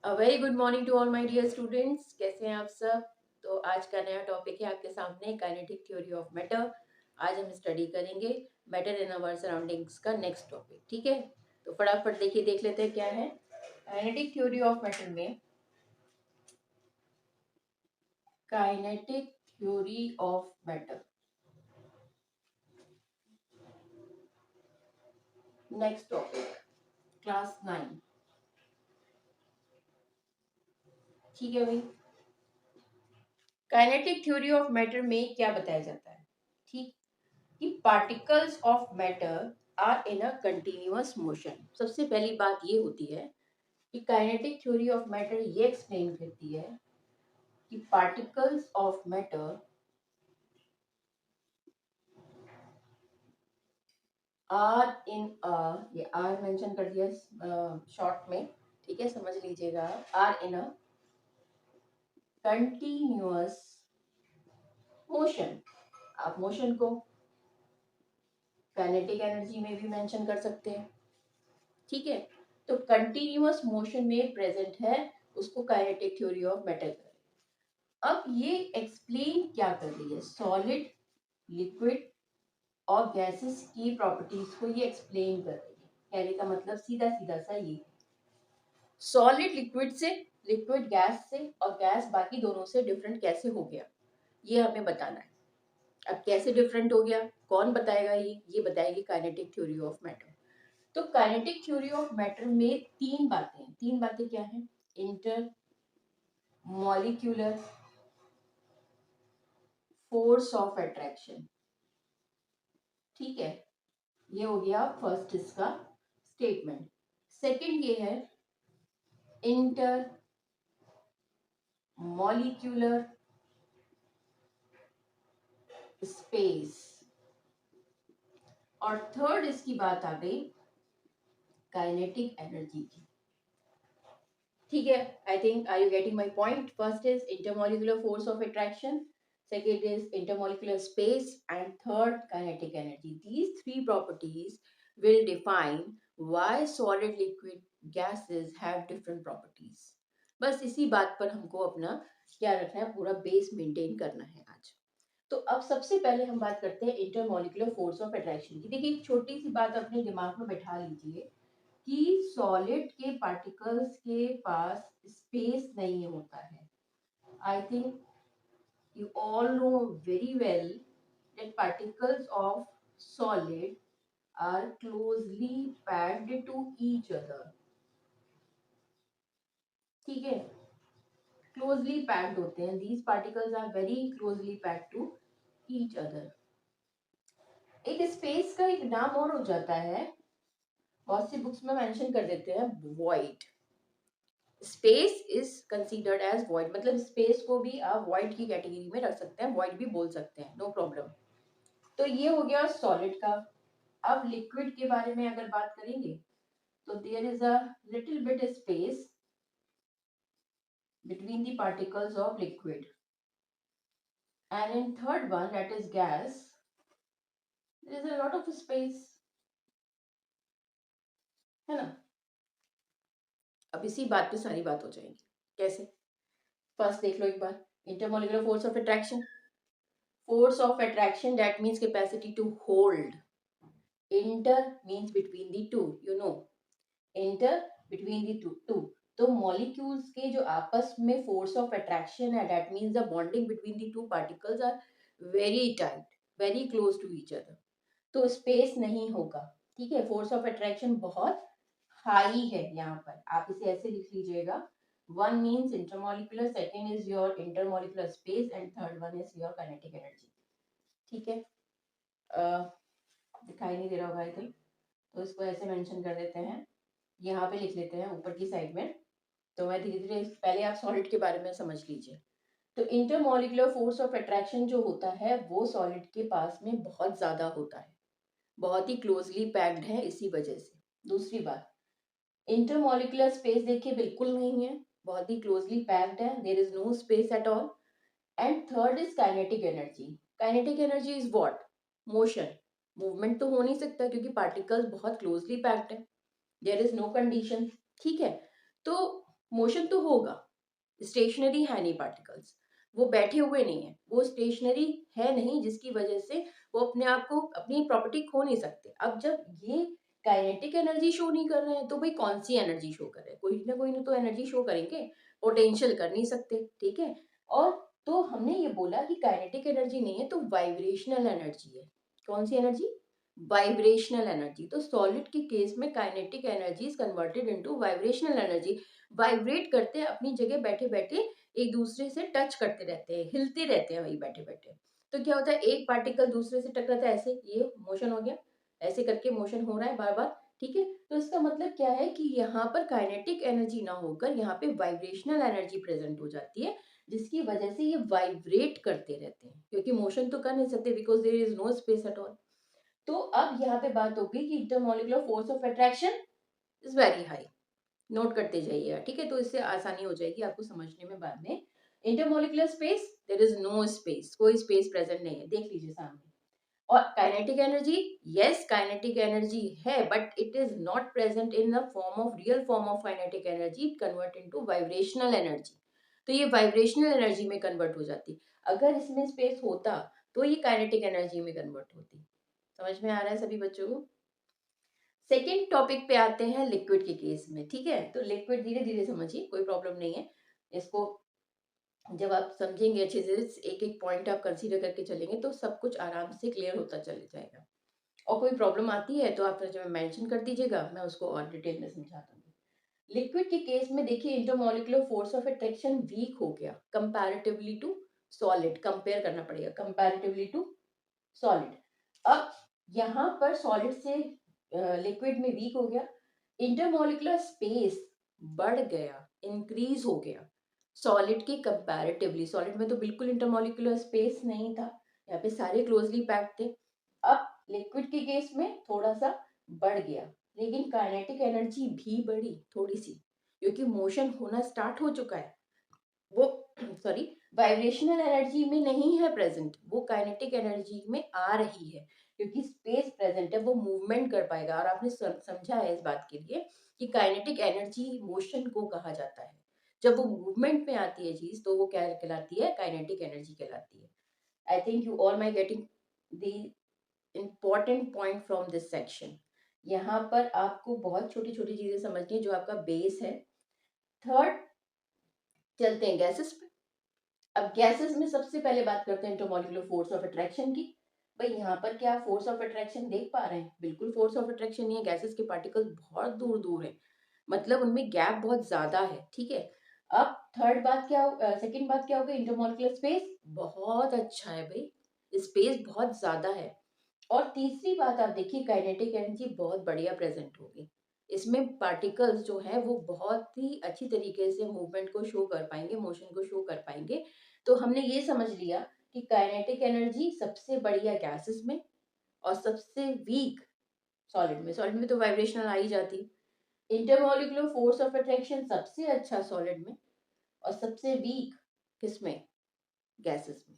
Very good morning to all my dear students. कैसे हैं आप सब? तो आज का नया टॉपिक है आपके सामने, काइनेटिक थ्योरी ऑफ मैटर। आज हम स्टडी करेंगे मैटर इन आवर सराउंडिंग्स का नेक्स्ट टॉपिक। ठीक है, तो फटाफट देखिए, देख लेते हैं क्या है काइनेटिक थ्योरी ऑफ मैटर में। Kinetic theory of matter, next topic, class 9। ठीक है भाई, काइनेटिक थ्योरी ऑफ मैटर में क्या बताया जाता है? ठीक, कि particles of matter are in a continuous motion. सबसे पहली बात ये होती है कि काइनेटिक थ्योरी ऑफ मैटर ये एक्सप्लेन करती है कि particles of matter are in a, ये आर मेंशन कर दिया शॉर्ट में, ठीक है, समझ लीजिएगा। Are in a continuous motion. आप मोशन को काइनेटिक एनर्जी में भी मेंशन कर सकते हैं। ठीक है, तो कंटिन्यूअस मोशन में प्रेजेंट है, उसको काइनेटिक थ्योरी ऑफ मैटर कर। अब ये एक्सप्लेन क्या कर रही है? सॉलिड, लिक्विड और गैसेस की प्रॉपर्टीज को ये एक्सप्लेन कर रही है। कहने का मतलब सीधा सीधा सा ये, सॉलिड लिक्विड से, लिक्विड गैस से, और गैस बाकी दोनों से डिफरेंट कैसे हो गया, ये हमें बताना है। अब कैसे डिफरेंट हो गया, कौन बताएगा? ये बताएगी काइनेटिक थ्योरी ऑफ मैटर। तो काइनेटिक थ्योरी ऑफ मैटर में तीन बातें हैं। तीन बातें क्या हैं? Inter molecular force of attraction. ठीक है, ये हो गया फर्स्ट इसका स्टेटमेंट। सेकंड ये है इंटर मॉलिक्यूलर स्पेस। और थर्ड इसकी बात आ गई काइनेटिक एनर्जी की। ठीक है, I think are you getting my point? First is intermolecular force of attraction, second is intermolecular space, and third kinetic energy. These three properties will define why solid, liquid, gases have different properties. बस इसी बात पर हमको अपना क्या रखना है, पूरा बेस मेंटेन करना है आज। तो अब सबसे पहले हम बात करते हैं इंटरमॉलिक्यूलर फोर्स ऑफ अट्रैक्शन की। देखिए, एक छोटी सी बात अपने दिमाग में बैठा लीजिए कि सॉलिड के पार्टिकल्स के पास स्पेस नहीं होता है। I think you all know very well that particles of solid are closely packed to each other. ठीक है, closely packed होते हैं, these particles are very closely packed to each other. एक स्पेस का एक नाम और हो जाता है, बहुत सी बुक्स में मेंशन कर देते हैं, void. Space is considered as void, मतलब स्पेस को भी आप void की कैटेगरी में रख सकते हैं, void भी बोल सकते हैं, नो प्रॉब्लम। तो ये हो गया सॉलिड का। अब लिक्विड के बारे में अगर बात करेंगे तो there is a little bit space between the particles of liquid, and in third one, that is gas, there is a lot of space, है ना? अब इसी बात पे सारी बात हो जाएगी। कैसे? फर्स्ट देख लो एक बार, intermolecular force of attraction. Force of attraction that means capacity to hold. Inter means between the two, you know, inter between the two. तो मॉलिक्यूल्स के जो आपस में फोर्स ऑफ अट्रैक्शन है, that means the bonding between the two particles are very tight, very close to each other. तो space नहीं होगा। ठीक है, फोर्स ऑफ अट्रैक्शन बहुत हाई है यहाँ पर, आप इसे ऐसे लिख लीजिएगा। One means intermolecular, second is your intermolecular space, and third one is your kinetic energy. ठीक है, दिखाई नहीं दे रहा होगा आई थिंक, तो इसको ऐसे मेंशन कर देते हैं, यहाँ पे लिख लेते हैं ऊपर की साइड में। तो मैं धीरे धीरे, पहले आप सॉलिड के बारे में समझ लीजिए। तो इंटरमॉलिक्यूलर फोर्स ऑफ अट्रैक्शन जो होता है वो सॉलिड के पास में बहुत ज्यादा होता है, बहुत ही क्लोजली पैक्ड है, इसी वजह से। दूसरी बात, इंटरमॉलिक्यूलर स्पेस देखिए बिल्कुल नहीं है, बहुत ही क्लोजली पैक्ड है, there is no space at all. And third is kinetic energy. Kinetic energy is what? Motion. Movement तो हो नहीं सकता क्योंकि पार्टिकल्स बहुत क्लोजली पैक्ड है, देयर इज नो कंडीशन। ठीक है, तो मोशन तो होगा, स्टेशनरी है नहीं पार्टिकल्स, वो बैठे हुए नहीं है, वो स्टेशनरी है नहीं, जिसकी वजह से वो अपने आप को अपनी प्रॉपर्टी खो नहीं सकते। अब जब ये काइनेटिक एनर्जी शो नहीं कर रहे हैं तो भाई कौन सी एनर्जी शो कर रहे हैं, कोई ना तो एनर्जी शो करेंगे, पोटेंशियल कर नहीं सकते, ठीक है। और तो हमने ये बोला कि काइनेटिक एनर्जी नहीं है तो वाइब्रेशनल एनर्जी है। कौन सी एनर्जी? Vibrational energy. तो सॉलिड के केस में kinetic energy is converted into vibrational energy. Vibrate करते हैं अपनी जगह बैठे बैठे, एक दूसरे से टच करते रहते हैं, हिलते रहते हैं वही बैठे बैठे। तो क्या होता है, एक पार्टिकल दूसरे से टकराता है, ऐसे ये मोशन हो गया, ऐसे करके मोशन हो रहा है बार बार, ठीक है। तो इसका मतलब क्या है कि यहाँ पर काइनेटिक एनर्जी ना होकर यहाँ पे वाइब्रेशनल एनर्जी प्रेजेंट हो जाती है, जिसकी वजह से ये वाइब्रेट करते रहते हैं, क्योंकि मोशन तो कर नहीं सकते because there is no space at all. तो अब यहाँ पे बात होगी कि intermolecular force of attraction is very high. Note करते जाइएगा, ठीक है, तो इससे आसानी हो जाएगी आपको समझने में बाद में। Intermolecular space, there is no space, कोई स्पेस प्रेजेंट नहीं है, देख लीजिए सामने। और kinetic energy, yes kinetic energy है, but it is not present in the form of real form of kinetic energy, it convert into vibrational energy. तो ये वाइब्रेशनल एनर्जी में कन्वर्ट हो जाती। अगर इसमें स्पेस होता तो ये काइनेटिक एनर्जी में कन्वर्ट होती। समझ में आ रहा है सभी बच्चों को? सेकेंड टॉपिक पे आते हैं लिक्विड के केस में, ठीक है। तो लिक्विड धीरे धीरे समझिए, कोई प्रॉब्लम नहीं है इसको। जब आप समझेंगे अच्छे से, एक एक पॉइंट आप कंसीडर करके चलेंगे तो सब कुछ आराम से क्लियर होता चले जाएगा। और कोई प्रॉब्लम आती है तो आप जब मेंशन कर दीजिएगा, मैं उसको और डिटेल में समझा दूंगी। लिक्विड के केस में देखिए, intermolecular force of attraction weak हो गया कंपैरेटिवली टू सॉलिड। कंपेयर करना पड़ेगा कंपैरेटिवली टू सॉलिड। अब यहाँ पर सॉलिड से लिक्विड में वीक हो गया, इंटरमोलिकुलर स्पेस बढ़ गया, इंक्रीज हो गया सॉलिड के कंपैरेटिवली। सॉलिड में तो बिल्कुल इंटरमोलिकुलर स्पेस नहीं था, यहाँ पे सारे क्लोजली पैक्ड थे। अब लिक्विड के केस में थोड़ा सा बढ़ गया, लेकिन काइनेटिक एनर्जी भी बढ़ी थोड़ी सी, क्योंकि मोशन होना स्टार्ट हो चुका है। वो सॉरी, वाइब्रेशनल एनर्जी में नहीं है प्रेजेंट, वो काइनेटिक एनर्जी में आ रही है, क्योंकि स्पेस प्रेजेंट है, वो मूवमेंट कर पाएगा। और आपने समझा है इस बात के लिए कि काइनेटिक एनर्जी मोशन को कहा जाता है। जब वो मूवमेंट में आती है चीज तो वो क्या कहलाती है? काइनेटिक एनर्जी कहलाती है। I think you all my getting the important point from this section. यहाँ पर आपको बहुत छोटी छोटी चीजें समझनी है जो आपका बेस है। थर्ड, चलते हैं गैसेस पे। अब गैसेस में सबसे पहले बात करते हैं इंटरमॉलिक्यूलर फोर्स ऑफ अट्रैक्शन की। भाई यहाँ पर क्या फोर्स ऑफ अट्रैक्शन देख पा रहे हैं? बिल्कुल फोर्स ऑफ अट्रैक्शन नहीं है, गैसेस के पार्टिकल्स बहुत दूर दूर है, मतलब उनमें गैप बहुत ज्यादा है, ठीक है। अब थर्ड बात क्या सेकंड बात क्या होगी? इंटरमॉलिक्यूलर स्पेस बहुत अच्छा है भाई, स्पेस बहुत ज्यादा है। और तीसरी बात आप देखिए, काइनेटिक एनर्जी बहुत बढ़िया प्रेजेंट होगी। इसमें पार्टिकल्स जो है वो बहुत ही अच्छी तरीके से मूवमेंट को शो कर पाएंगे, मोशन को शो कर पाएंगे। तो हमने ये समझ लिया कि काइनेटिक एनर्जी सबसे बढ़िया गैसेस में और सबसे वीक सॉलिड में। सॉलिड में तो वाइब्रेशनल आ ही जाती। इंटरमॉलिक्यूलर फोर्स ऑफ अट्रैक्शन सबसे अच्छा सॉलिड में और सबसे वीक किसमें? गैसेस में।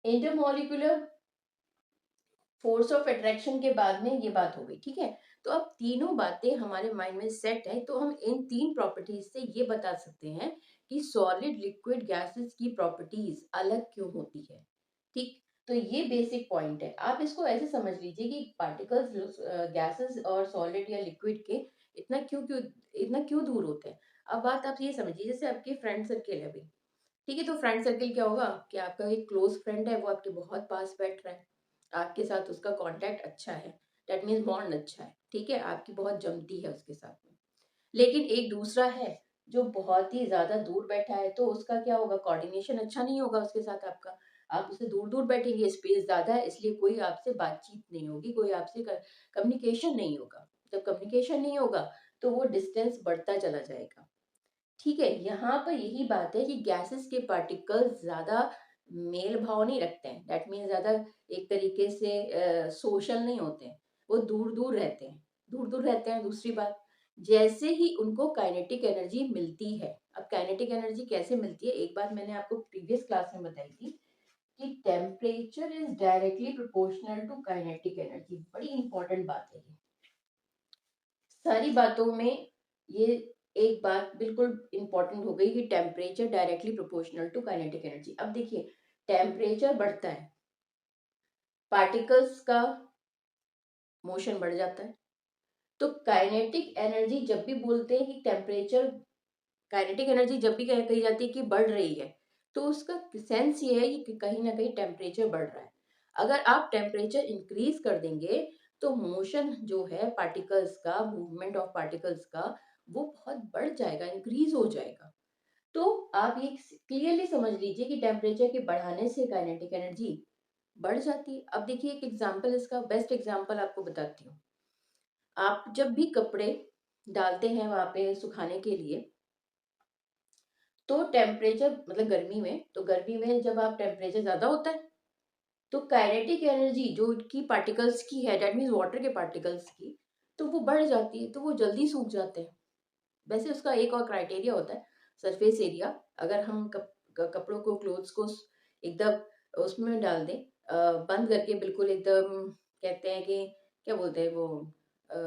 इंटरमॉलिक्यूलर फोर्स ऑफ अट्रैक्शन के बाद में ये बात हो गई, ठीक है। तो अब तीनों बातें हमारे माइंड में सेट है, तो हम इन तीन प्रॉपर्टीज से ये बता सकते हैं कि सॉलिड लिक्विड गैसेस की प्रॉपर्टीज अलग क्यों होती है, ठीक। तो ये बेसिक पॉइंट है, आप इसको ऐसे समझ लीजिए कि पार्टिकल्स गैसेस और सॉलिड या लिक्विड के इतना क्यों दूर होते हैं। अब बात आप ये समझिए, जैसे आपके फ्रेंड सर्किल है अभी, ठीक है। तो फ्रेंड सर्किल क्या होगा कि आपका एक क्लोज फ्रेंड है, वो आपके बहुत पास बैठ रहा है, आपके साथ उसका कांटेक्ट अच्छा है, दैट मीन्स बॉन्ड अच्छा है, ठीक है, आपकी बहुत जमती है उसके साथ में। लेकिन एक दूसरा है जो बहुत ही ज्यादा दूर बैठा है, तो उसका क्या होगा? कोऑर्डिनेशन अच्छा नहीं होगा उसके साथ आपका। आप उससे दूर दूर बैठेंगे, स्पेस ज्यादा है, इसलिए कोई आपसे बातचीत नहीं होगी, कोई आपसे कम्युनिकेशन नहीं होगा। जब कम्युनिकेशन नहीं होगा तो वो डिस्टेंस बढ़ता चला जाएगा, ठीक है। यहाँ पर यही बात है कि गैसेस के पार्टिकल्स ज्यादा मेल भाव नहीं रखते हैं, दैट मीन्स ज्यादा एक तरीके से सोशल नहीं होते हैं, वो दूर दूर रहते हैं, दूर दूर रहते हैं। दूसरी बात, जैसे ही उनको काइनेटिक एनर्जी मिलती है, अब काइनेटिक एनर्जी कैसे मिलती है, एक बात मैंने आपको प्रीवियस क्लास में बताई थी कि temperature is directly proportional to kinetic energy. बड़ी इंपॉर्टेंट बात है ये, सारी बातों में ये एक बात बिल्कुल इंपॉर्टेंट हो गई कि temperature directly proportional to kinetic energy. अब देखिए, टेम्परेचर बढ़ता है, पार्टिकल्स का मोशन बढ़ जाता है। तो काइनेटिक एनर्जी जब भी बोलते हैं कि टेम्परेचर, काइनेटिक एनर्जी जब भी कही जाती है कि बढ़ रही है, तो उसका सेंस ये है कि कहीं ना कहीं टेम्परेचर बढ़ रहा है। अगर आप टेम्परेचर इंक्रीज कर देंगे तो मोशन जो है पार्टिकल्स का, मूवमेंट ऑफ पार्टिकल्स का, वो बहुत बढ़ जाएगा, इंक्रीज हो जाएगा। तो आप ये क्लियरली समझ लीजिए कि टेम्परेचर के बढ़ाने से काइनेटिक एनर्जी बढ़ जाती है। अब देखिए एक एग्जांपल, इसका बेस्ट एग्जांपल आपको बताती हूँ। आप जब भी कपड़े डालते हैं वहां पे सुखाने के लिए, तो टेम्परेचर मतलब गर्मी में, तो गर्मी में जब आप टेम्परेचर ज्यादा होता है तो काइनेटिक एनर्जी जो इनकी पार्टिकल्स की है, दैट मीन्स वाटर के पार्टिकल्स की, तो वो बढ़ जाती है, तो वो जल्दी सूख जाते हैं। वैसे उसका एक और क्राइटेरिया होता है, सरफेस एरिया। अगर हम कपड़ों को, क्लोथ्स को एकदम उसमें डाल दें, बंद करके बिल्कुल एकदम, कहते हैं कि क्या बोलते हैं वो, अ,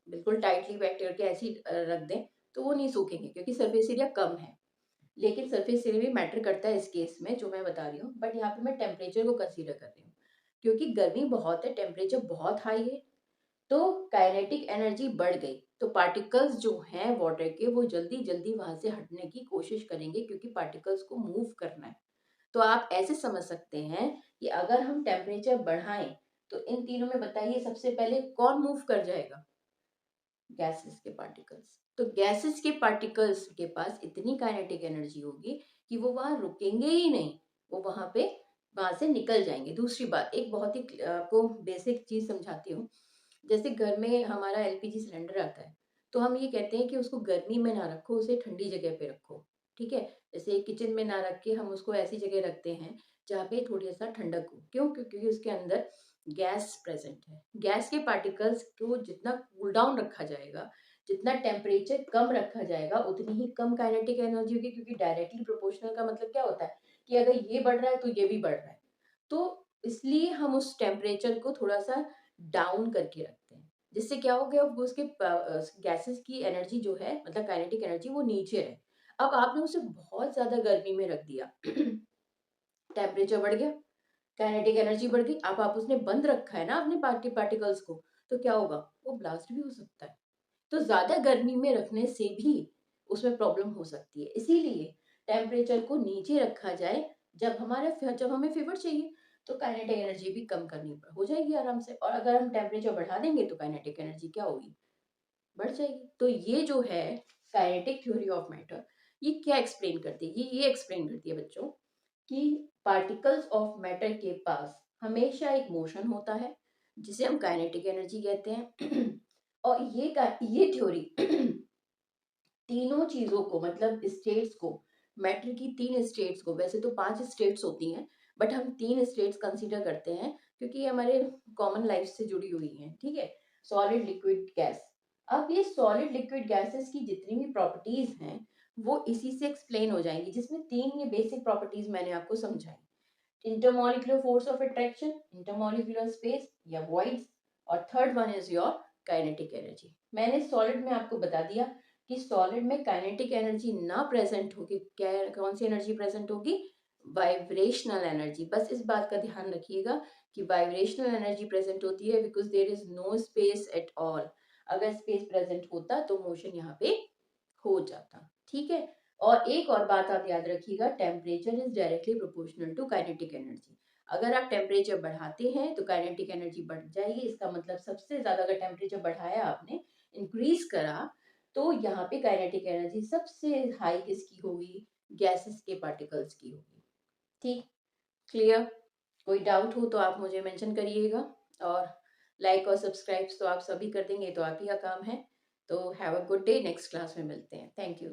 बिल्कुल टाइटली पैक करके ऐसे ही रख दें, तो वो नहीं सूखेंगे क्योंकि सरफेस एरिया कम है। लेकिन सरफेस एरिया भी मैटर करता है इस केस में जो मैं बता रही हूँ, बट यहाँ पे मैं टेम्परेचर को कंसीडर कर रही हूँ क्योंकि गर्मी बहुत है, टेम्परेचर बहुत हाई है, तो काइनेटिक एनर्जी बढ़ गई, तो पार्टिकल्स जो हैं वाटर के वो जल्दी जल्दी वहां से हटने की कोशिश करेंगे क्योंकि पार्टिकल्स को मूव करना है। तो आप ऐसे समझ सकते हैं कि अगर हम टेम्परेचर बढ़ाएं तो इन तीनों में बताइए सबसे पहले कौन मूव कर जाएगा? गैसेस के पार्टिकल्स। तो गैसेस के पार्टिकल्स के पास इतनी काइनेटिक एनर्जी होगी कि वो वहां रुकेंगे ही नहीं, वो वहां से निकल जाएंगे। दूसरी बात, एक बहुत ही आपको बेसिक चीज समझाती हूँ। जैसे घर में हमारा एलपीजी सिलेंडर आता है, तो हम ये कहते हैं कि उसको गर्मी में ना रखो, उसे ठंडी जगह पे रखो। ठीक है? जैसे किचन में ना रख के हम उसको ऐसी जगह रखते हैं जहाँ पे थोड़ी सा ठंडक हो। क्यों? क्योंकि उसके अंदर गैस प्रेजेंट है। गैस के पार्टिकल्स को जितना कूल डाउन रखा जाएगा, जितना टेम्परेचर कम रखा जाएगा, उतनी ही कम काइनेटिक एनर्जी होगी, क्योंकि डायरेक्टली प्रोपोर्शनल का मतलब क्या होता है कि अगर ये बढ़ रहा है तो ये भी बढ़ रहा है। तो इसलिए हम उस टेम्परेचर को थोड़ा सा डाउन करके रखते हैं, जिससे क्या हो गया, वो उसके गैसेस की एनर्जी जो है, मतलब काइनेटिक एनर्जी, वो नीचे रहे। अब आपने उसे बहुत ज्यादा गर्मी में रख दिया टेम्परेचर बढ़ गया, काइनेटिक एनर्जी बढ़ गई। अब आप उसने बंद रखा है ना अपने पार्टिकल्स को, तो क्या होगा, वो ब्लास्ट भी हो सकता है। तो ज्यादा गर्मी में रखने से भी उसमें प्रॉब्लम हो सकती है। इसीलिए टेम्परेचर को नीचे रखा जाए। जब हमें फीवर चाहिए तो काइनेटिक एनर्जी भी कम करनी हो जाएगी आराम से, और अगर हम टेम्परेचर बढ़ा देंगे तो काइनेटिक एनर्जी क्या होगी, बढ़ जाएगी। तो ये जो है काइनेटिक थ्योरी ऑफ मैटर, ये क्या एक्सप्लेन करती है? ये एक्सप्लेन करती है बच्चों कि पार्टिकल्स ऑफ मैटर के पास हमेशा एक मोशन होता है जिसे हम काइनेटिक एनर्जी कहते हैं और ये थ्योरी तीनों चीजों को, मतलब स्टेट्स को, मैटर की तीन स्टेट्स को, वैसे तो पांच स्टेट्स होती हैं बट हम तीन स्टेट्स कंसीडर करते हैं क्योंकि ये हमारे कॉमन लाइफ से जुड़ी हुई हैं। ठीक है? Solid, liquid, gas. अब ये सॉलिड, लिक्विड, गैसेस की जितनी भी प्रॉपर्टीज हैं वो इसी से एक्सप्लेन हो जाएंगी, जिसमें तीन ये बेसिक प्रॉपर्टीज मैंने आपको समझाई। Intermolecular force of attraction, intermolecular space या वॉइड्स, और third one is your kinetic energy. मैंने सॉलिड में आपको बता दिया कि सॉलिड में काइनेटिक एनर्जी ना प्रेजेंट होगी, क्या कौन सी एनर्जी प्रेजेंट होगी, वाइब्रेशनल एनर्जी। बस इस बात का ध्यान रखिएगा कि वाइब्रेशनल एनर्जी प्रेजेंट होती है because there is no space at all. अगर स्पेस प्रेजेंट होता तो मोशन यहाँ पे हो जाता। ठीक है? और एक और बात आप याद रखिएगा, temperature is directly proportional to kinetic energy. अगर आप टेम्परेचर बढ़ाते हैं तो काइनेटिक एनर्जी बढ़ जाएगी। इसका मतलब सबसे ज्यादा अगर टेम्परेचर बढ़ाया आपने, इंक्रीज करा, तो यहाँ पे काइनेटिक एनर्जी सबसे हाई किसकी होगी, गैसेस के पार्टिकल्स की होगी। ठीक? क्लियर? कोई डाउट हो तो आप मुझे मेंशन करिएगा, और लाइक और सब्सक्राइब तो आप सभी कर देंगे तो आप ही का काम है। तो have a good day, next class में मिलते हैं। Thank you.